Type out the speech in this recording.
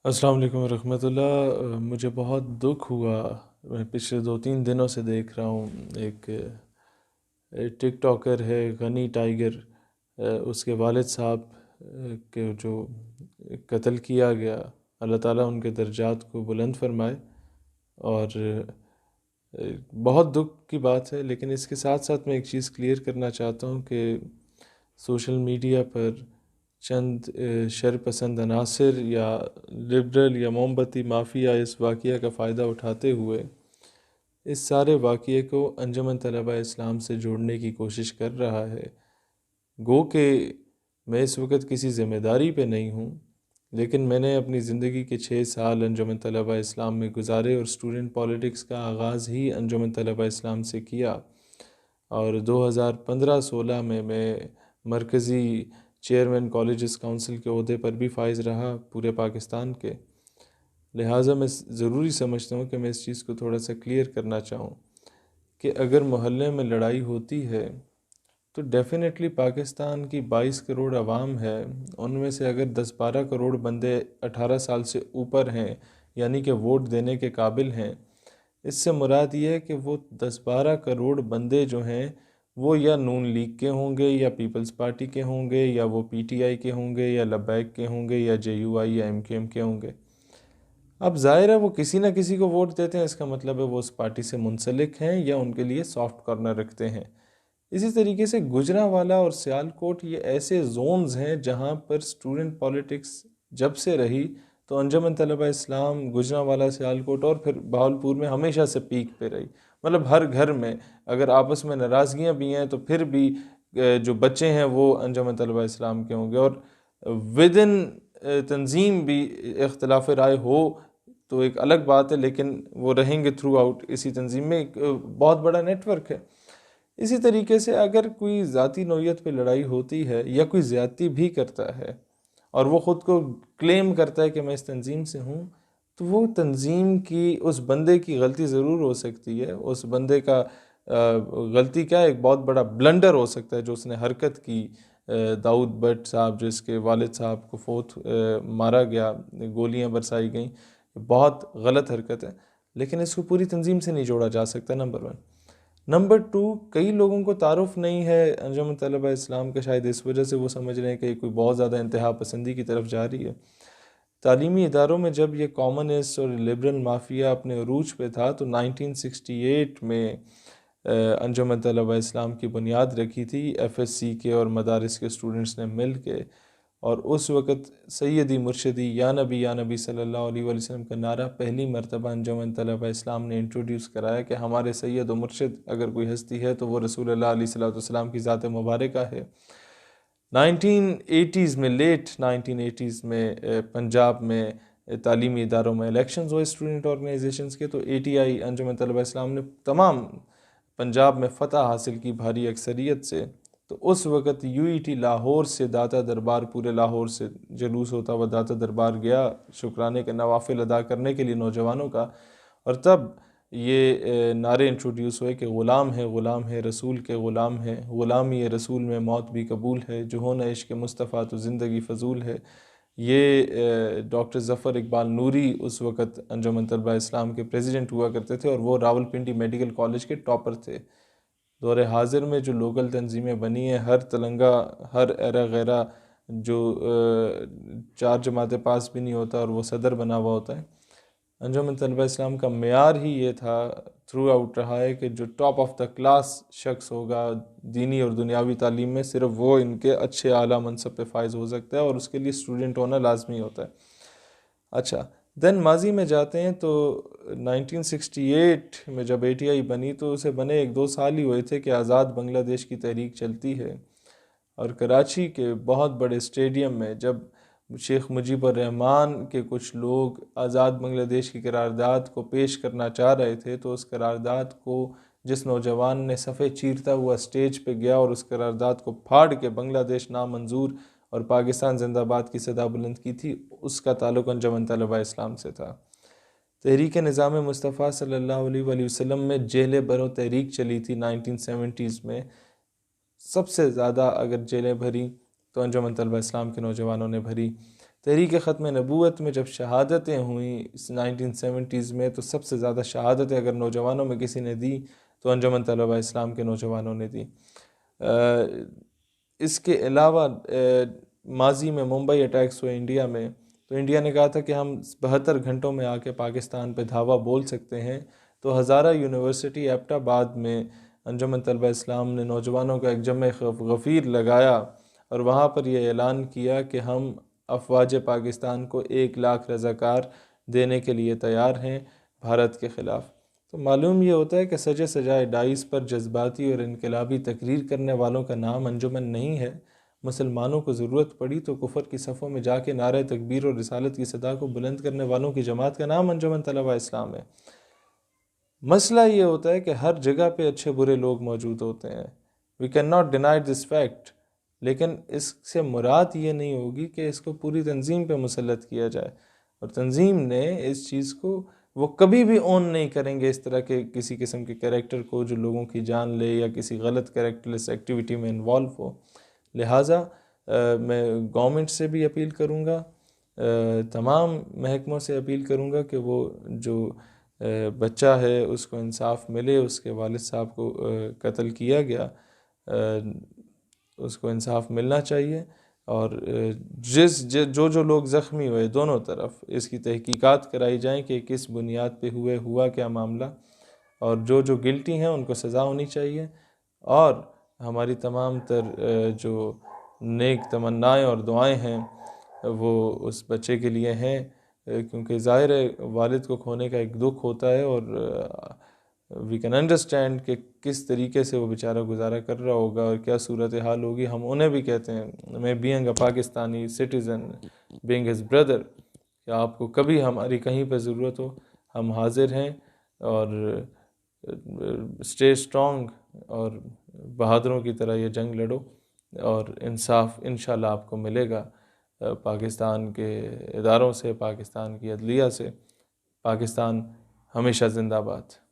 السلام علیکم ورحمۃ اللہ۔ مجھے بہت دکھ ہوا، میں پچھلے 2-3 دنوں سے دیکھ رہا ہوں ایک ٹک ٹاکر ہے غنی ٹائیگر، اس کے والد صاحب کے جو قتل کیا گیا، اللہ تعالیٰ ان کے درجات کو بلند فرمائے۔ اور بہت دکھ کی بات ہے، لیکن اس کے ساتھ ساتھ میں ایک چیز کلیئر کرنا چاہتا ہوں کہ سوشل میڈیا پر چند شر پسند عناصر یا لبرل یا موم بتی مافیا اس واقعہ کا فائدہ اٹھاتے ہوئے اس سارے واقعے کو انجمن طلبہ اسلام سے جوڑنے کی کوشش کر رہا ہے۔ گو کہ میں اس وقت کسی ذمہ داری پہ نہیں ہوں، لیکن میں نے اپنی زندگی کے 6 سال انجمن طلبہ اسلام میں گزارے، اور اسٹوڈنٹ پالیٹکس کا آغاز ہی انجمن طلبہ اسلام سے کیا، اور 2015-16 میں مرکزی چیئرمین کالجز کونسل کے عہدے پر بھی فائز رہا پورے پاکستان کے۔ لہٰذا میں ضروری سمجھتا ہوں کہ میں اس چیز کو تھوڑا سا کلیئر کرنا چاہوں کہ اگر محلے میں لڑائی ہوتی ہے تو ڈیفینیٹلی پاکستان کی 22 کروڑ عوام ہے، ان میں سے اگر 10-12 کروڑ بندے 18 سال سے اوپر ہیں، یعنی کہ ووٹ دینے کے قابل ہیں، اس سے مراد یہ ہے کہ وہ 10-12 کروڑ بندے جو ہیں وہ یا نون لیگ کے ہوں گے، یا پیپلز پارٹی کے ہوں گے، یا وہ پی ٹی آئی کے ہوں گے، یا لبیک کے ہوں گے، یا جے یو آئی یا ایم کے ہوں گے۔ اب ظاہر ہے وہ کسی نہ کسی کو ووٹ دیتے ہیں، اس کا مطلب ہے وہ اس پارٹی سے منسلک ہیں یا ان کے لیے سافٹ کارنر رکھتے ہیں۔ اسی طریقے سے گوجرانوالا اور سیالکوٹ یہ ایسے زونز ہیں جہاں پر اسٹوڈنٹ پالیٹکس جب سے رہی تو انجمن طلبہ اسلام گوجرانوالا، سیالکوٹ اور پھر بہاولپور میں ہمیشہ سے پیک پہ رہی۔ مطلب ہر گھر میں اگر آپس میں ناراضگیاں بھی ہیں تو پھر بھی جو بچے ہیں وہ انجمن طلبہ اسلام کے ہوں گے، اور ود ان تنظیم بھی اختلاف رائے ہو تو ایک الگ بات ہے، لیکن وہ رہیں گے تھرو آؤٹ اسی تنظیم میں۔ ایک بہت بڑا نیٹ ورک ہے۔ اسی طریقے سے اگر کوئی ذاتی نوعیت پہ لڑائی ہوتی ہے یا کوئی زیادتی بھی کرتا ہے اور وہ خود کو کلیم کرتا ہے کہ میں اس تنظیم سے ہوں، تو وہ تنظیم کی اس بندے کی غلطی ضرور ہو سکتی ہے، اس بندے کا غلطی کیا ہے، ایک بہت بڑا بلنڈر ہو سکتا ہے جو اس نے حرکت کی۔ داؤد بٹ صاحب جس کے والد صاحب کو مارا گیا، گولیاں برسائی گئیں، بہت غلط حرکت ہے، لیکن اس کو پوری تنظیم سے نہیں جوڑا جا سکتا، نمبر 1۔ نمبر 2، کئی لوگوں کو تعارف نہیں ہے انجمن طلبہ اسلام کا، شاید اس وجہ سے وہ سمجھ رہے ہیں کہ کوئی بہت زیادہ انتہا پسندی کی طرف جا رہی ہے۔ تعلیمی اداروں میں جب یہ کامنسٹ اور لبرل مافیا اپنے عروج پہ تھا تو 1968 میں انجمن طلبہ اسلام کی بنیاد رکھی تھی ایف ایس سی کے اور مدارس کے اسٹوڈنٹس نے مل کے، اور اس وقت سیدی مرشدی یا نبی صلی اللہ علیہ وآلہ وسلم کا نعرہ پہلی مرتبہ انجمن طلبہ اسلام نے انٹروڈیوس کرایا کہ ہمارے سید و مرشد اگر کوئی ہستی ہے تو وہ رسول اللہ علیہ السلام کی ذات مبارکہ ہے۔ 1980s میں، لیٹ 1980s میں پنجاب میں تعلیمی اداروں میں الیکشنز ہوئے اسٹوڈنٹ آرگنائزیشنز کے، تو اے ٹی آئی انجمن طلبہ اسلام نے تمام پنجاب میں فتح حاصل کی بھاری اکثریت سے۔ تو اس وقت یو ای ٹی لاہور سے داتا دربار، پورے لاہور سے جلوس ہوتا ہوا داتا دربار گیا شکرانے کے نوافل ادا کرنے کے لیے نوجوانوں کا، اور تب یہ نعرے انٹروڈیوس ہوئے کہ غلام ہے رسول کے غلام ہے، غلامی رسول میں موت بھی قبول ہے، جو ہونا عشق مصطفیٰ تو زندگی فضول ہے۔ یہ ڈاکٹر ظفر اقبال نوری اس وقت انجمن طلبہ اسلام کے پریزیڈنٹ ہوا کرتے تھے، اور وہ راولپنڈی میڈیکل کالج کے ٹاپر تھے۔ دور حاضر میں جو لوکل تنظیمیں بنی ہیں، ہر تلنگا، ہر ایرا غیرہ، جو 4 جماعتیں پاس بھی نہیں ہوتا اور وہ صدر بنا ہوا ہوتا ہے، انجمن طلبہ اسلام کا معیار ہی یہ تھا، تھرو آؤٹ رہا ہے کہ جو ٹاپ آف دا کلاس شخص ہوگا دینی اور دنیاوی تعلیم میں، صرف وہ ان کے اچھے اعلیٰ منصب پہ فائز ہو سکتا ہے، اور اس کے لیے اسٹوڈنٹ ہونا لازمی ہوتا ہے۔ اچھا، دین ماضی میں جاتے ہیں تو 1968 میں جب اے ٹی آئی بنی تو اسے بنے 1-2 سال ہی ہوئے تھے کہ آزاد بنگلہ دیش کی تحریک چلتی ہے، اور کراچی کے بہت بڑے اسٹیڈیم میں جب شیخ مجیب الرحمن کے کچھ لوگ آزاد بنگلہ دیش کی قرارداد کو پیش کرنا چاہ رہے تھے، تو اس قرارداد کو جس نوجوان نے صفحے چیرتا ہوا اسٹیج پہ گیا اور اس قرارداد کو پھاڑ کے بنگلہ دیش نامنظور اور پاکستان زندہ باد کی صدا بلند کی تھی، اس کا تعلق انجمن طلبہ اسلام سے تھا۔ تحریک نظام مصطفیٰ صلی اللہ علیہ وآلہ وسلم میں جیلیں برو تحریک چلی تھی 1970s میں، سب سے زیادہ اگر جیلیں بھری تو انجمن طلبہ اسلام کے نوجوانوں نے بھری۔ تحریک ختم نبوت میں جب شہادتیں ہوئیں 1970s میں، تو سب سے زیادہ شہادتیں اگر نوجوانوں میں کسی نے دی تو انجمن طلبہ اسلام کے نوجوانوں نے دی۔ اس کے علاوہ ماضی میں ممبئی اٹیکس ہوئے انڈیا میں، تو انڈیا نے کہا تھا کہ ہم 72 گھنٹوں میں آ کے پاکستان پہ دھاوا بول سکتے ہیں، تو ہزارہ یونیورسٹی ایبٹ آباد میں انجمن طلبہ اسلام نے نوجوانوں کا ایک جمع غفیر لگایا اور وہاں پر یہ اعلان کیا کہ ہم افواج پاکستان کو 1,00,000 رضاکار دینے کے لیے تیار ہیں بھارت کے خلاف۔ تو معلوم یہ ہوتا ہے کہ سجے سجائے ڈائز پر جذباتی اور انقلابی تقریر کرنے والوں کا نام انجمن نہیں ہے۔ مسلمانوں کو ضرورت پڑی تو کفر کی صفوں میں جا کے نعرہ تکبیر اور رسالت کی صدا کو بلند کرنے والوں کی جماعت کا نام انجمن طلبہ اسلام ہے۔ مسئلہ یہ ہوتا ہے کہ ہر جگہ پہ اچھے برے لوگ موجود ہوتے ہیں، we cannot deny this fact، لیکن اس سے مراد یہ نہیں ہوگی کہ اس کو پوری تنظیم پہ مسلط کیا جائے، اور تنظیم نے اس چیز کو وہ کبھی بھی اون نہیں کریں گے اس طرح کے کسی قسم کے کریکٹر کو جو لوگوں کی جان لے یا کسی غلط کریکٹرلیس ایکٹیویٹی میں انوالو ہو۔ لہٰذا میں گورنمنٹ سے بھی اپیل کروں گا، تمام محکموں سے اپیل کروں گا کہ وہ جو بچہ ہے اس کو انصاف ملے، اس کے والد صاحب کو قتل کیا گیا، اس کو انصاف ملنا چاہیے، اور جو لوگ زخمی ہوئے دونوں طرف اس کی تحقیقات کرائی جائیں کہ کس بنیاد پہ ہوا کیا معاملہ، اور جو گلٹی ہیں ان کو سزا ہونی چاہیے، اور ہماری تمام تر جو نیک تمنائیں اور دعائیں ہیں وہ اس بچے کے لیے ہیں، کیونکہ ظاہر ہے والد کو کھونے کا ایک دکھ ہوتا ہے، اور وی کین انڈرسٹینڈ کہ کس طریقے سے وہ بیچارہ گزارا کر رہا ہوگا اور کیا صورتحال ہوگی۔ ہم انہیں بھی کہتے ہیں، میں being a Pakistani citizen, being his brother, کہ آپ کو کبھی ہماری کہیں پہ ضرورت ہو ہم حاضر ہیں، اور اسٹے اسٹرانگ اور بہادروں کی طرح یہ جنگ لڑو، اور انصاف انشاءاللہ آپ کو ملے گا پاکستان کے اداروں سے، پاکستان کی عدلیہ سے۔ پاکستان ہمیشہ زندہ باد۔